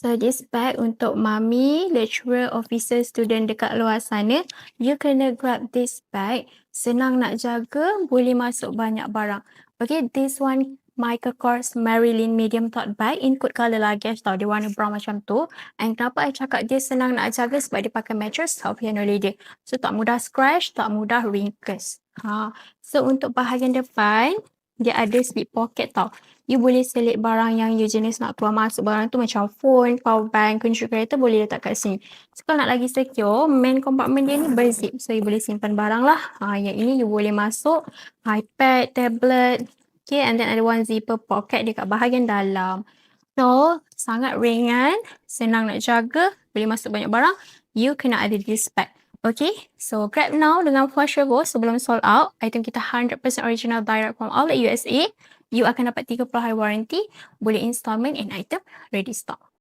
So this bag untuk mami, lecturer, officer, student dekat luar sana, you kena grab this bag. Senang nak jaga, boleh masuk banyak barang. Okay, this one Michael Kors Marilyn medium tote bag, include colour luggage tau. Dia warna brown macam tu. And kenapa I cakap dia senang nak jaga? Sebab dia pakai mattress tau, piano leather. So tak mudah scratch, tak mudah wrinkles. So untuk bahagian depan, dia ada slip pocket tau. You boleh selit barang yang you jenis nak keluar masuk barang tu macam phone, power bank, kunci kereta boleh letak kat sini. So kalau nak lagi secure, main compartment dia ni berzip. So you boleh simpan barang lah. Yang ini you boleh masuk iPad, tablet. Okay, and then ada one zipper pocket dekat bahagian dalam. So, sangat ringan, senang nak jaga, boleh masuk banyak barang. You kena ada this bag. Okay, so grab now dengan flash go sebelum sold out. Item kita 100% original direct from outlet USA. You akan dapat 30 hari warranty, boleh installment and item ready stock.